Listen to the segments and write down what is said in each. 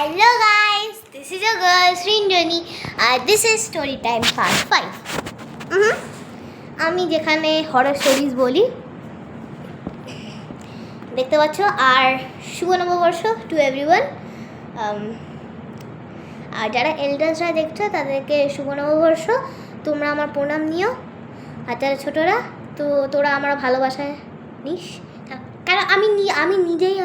Hello guys, this is your girl Srinjani. This is story time part 5. আমি যেখানে horror stories বলি দেখতে পাচ্ছ। আর শুভ নববর্ষ টু এভরিওয়ান। আর যারা এল্ডার্সরা দেখছো তাদেরকে শুভ নববর্ষ, তোমরা আমার প্রণাম নিও। আর যারা ছোটরা তো তোরা আমার ভালোবাসায় নিস, কারণ আমি নিজেই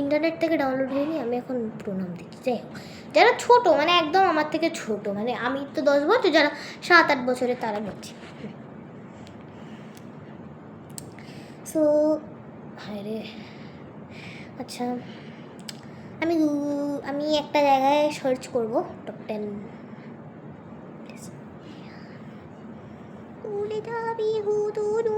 ইন্টারনেট থেকে ডাউনলোড হয়নি, আমি এখন প্রণাম দিচ্ছি। যাই হোক, যারা ছোটো মানে একদম আমার থেকে ছোটো, মানে আমি তো 10 বছর, যারা 7-8 বছরের তারা বলছি। সো হায় রে, আচ্ছা আমি একটা জায়গায় সার্চ করবো টপ 10 উড়ে যাবি হুদুদু।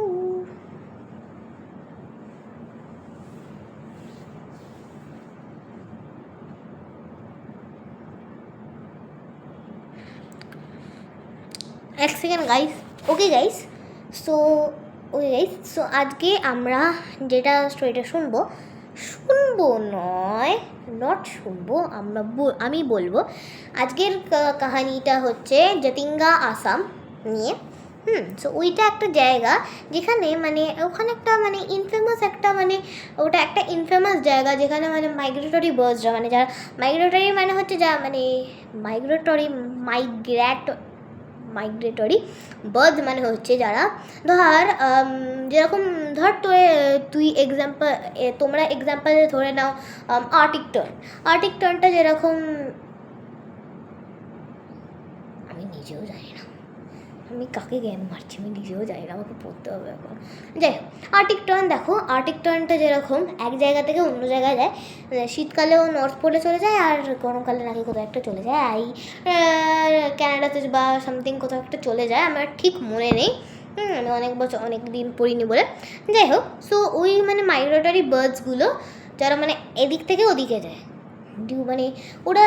এক second guys. Okay guys, so আজকে আমরা যেটা স্টোরিটা শুনবো আমি বলবো আজকের কাহিনীটা হচ্ছে জাতিঙ্গা আসাম নিয়ে। সো ওইটা একটা জায়গা যেখানে মানে ওখানে একটা মানে ইনফেমাস একটা মানে ওটা একটা ইনফেমাস জায়গা যেখানে মানে মাইগ্রেটরি বার্ডসরা মানে যারা মাইগ্রেটরি মানে হচ্ছে যা মানে মাইগ্রেটরি বার্ড মানে হচ্ছে যারা ধর তুই তোমরা এক্সাম্পল ধরে নাও আর্টিক টার্নটা যেরকম, আমি নিজেও জানি না আমি কাকে জ্ঞান মারছি, আমি নিজেও জানি না, আমাকে পড়তে হবে এখন। যাই হোক, আর্টিক টার্নটা যেরকম এক জায়গা থেকে অন্য জায়গায় যায়, শীতকালেও নর্থ পোলে চলে যায় আর গরমকালে নাকি কোথাও একটা চলে যায়, ক্যানাডাতে বা সামথিং কোথাও একটা চলে যায়, আমার ঠিক মনে নেই। আমি অনেক দিন পড়িনি বলে। যাই হোক, সো ওই মানে মাইগ্রেটরি বার্ডসগুলো যারা মানে এদিক থেকে ওদিকে যায়, মানে ওরা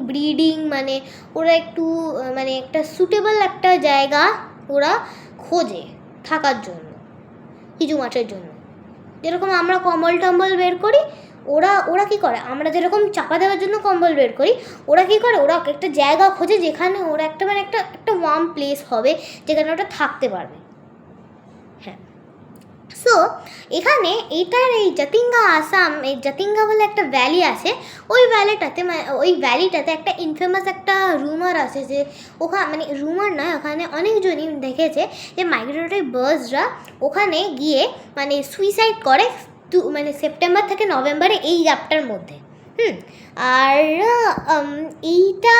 ব্রিডিং মানে ওরা একটু মানে একটা সুটেবল একটা জায়গা ওরা খোঁজে থাকার জন্য কিছু মাসের জন্য। যেরকম আমরা কম্বল টম্বল বের করি, ওরা কী করে, আমরা যেরকম চাপা দেওয়ার জন্য কম্বল বের করি, ওরা কী করে, ওরা একটা জায়গা খোঁজে যেখানে ওরা একটা মানে একটা ওয়ার্ম প্লেস হবে যেখানে ওটা থাকতে পারবে। হ্যাঁ, সো এখানে এই জাতিঙ্গা আসাম, এই জাতিঙ্গা বলে একটা ভ্যালি আছে। ওই ভ্যালিটাতে একটা ইনফেমাস একটা রুমার আছে যে ওখানে মানে রুমার নয়, ওখানে অনেকজনই দেখেছে যে মাইগ্রেটরি বার্ডসরা ওখানে গিয়ে মানে সুইসাইড করে মানে সেপ্টেম্বর থেকে নভেম্বরে এই গ্যাপটার মধ্যে। আর এইটা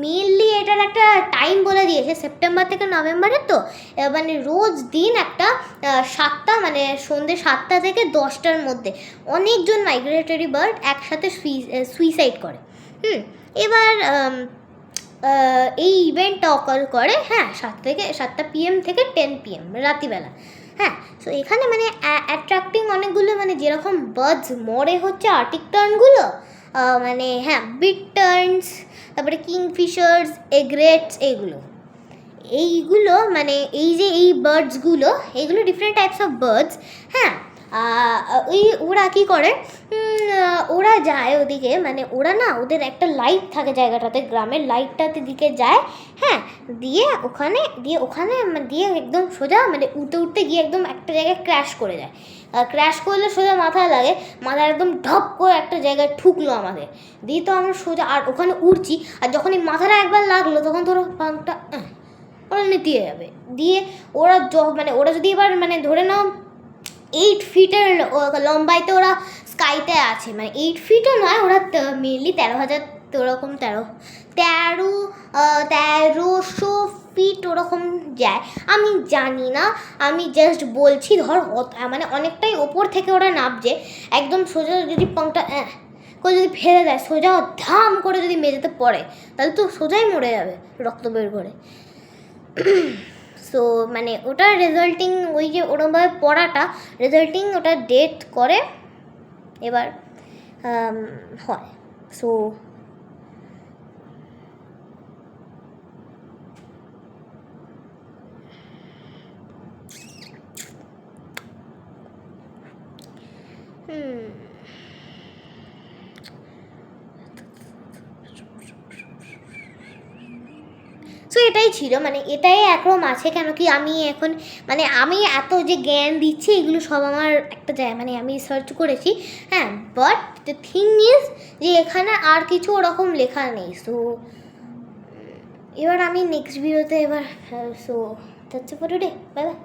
মেনলি এটার একটা টাইম বলে দিয়েছে সেপ্টেম্বর থেকে নভেম্বরের। তো মানে রোজ দিন একটা 7টা মানে সন্ধ্যে 7টা থেকে 10টার মধ্যে অনেকজন মাইগ্রেটরি বার্ড একসাথে সুইসাইড করে। এবার এই ইভেন্টটা অকার করে 7টা PM থেকে 10 PM রাত্রিবেলা। সো এখানে মানে অ্যাট্রাক্টিং অনেকগুলো মানে যেরকম বার্ডস মরে হচ্ছে আর্টিক টার্নগুলো, মানে বিট টার্নস, তারপরে কিংফিশার্স, এগ্রেটস, এইগুলো মানে এই বার্ডসগুলো এইগুলো ডিফারেন্ট টাইপস অফ বার্ডস। ওরা কী করে, ওরা যায় ওদিকে, মানে ওদের একটা লাইট থাকে জায়গাটাতে, গ্রামের লাইটটাতে দিকে যায়। দিয়ে একদম সোজা মানে উঠতে গিয়ে একদম একটা জায়গায় ক্র্যাশ করে যায়। ক্র্যাশ করলে সোজা মাথায় লাগে, মাথায় একদম ঢপ করে একটা জায়গায় ঠুকলো আমাদের। দিয়ে তো আমরা সোজা আর ওখানে উঠছি, আর যখন এই মাথাটা একবার লাগলো তখন ধরো পাংটা ওরা নিতে যাবে। দিয়ে ওরা যদি এবার মানে ধরে নাও 8 ফিটের লম্বাইতে ওরা স্কাইতে আছে, মানে 8 ফিটও নয়, ওরা মেনলি 1300 ফিট ওরকম যায়। আমি জানি না, আমি জাস্ট বলছি ধর মানে অনেকটাই ওপর থেকে ওরা নামছে। একদম সোজা যদি পাংটা করে যদি ফেলে দেয়, সোজা ধাম করে যদি মেঝেতে পড়ে তাহলে তো সোজাই মরে যাবে রক্ত বের করে। সো মানে ওটা রেজাল্টিং ওই যে ওরমভাবে পড়াটা রেজাল্টিং ওটা ডেথ করে এবার হয়। সো সো এটাই ছিল, মানে এটাই একরকম আছে, কেন কি আমি এখন মানে আমি এত যে জ্ঞান দিচ্ছি এগুলো সব আমার একটা যায়, মানে আমি সার্চ করেছি, হ্যাঁ, বাট দ্য থিং ইজ যে এখানে আর কিছু ওরকম লেখা নেই। সো এবার আমি নেক্সট ভিডিওতে এবার, so that's it for today, bye bye.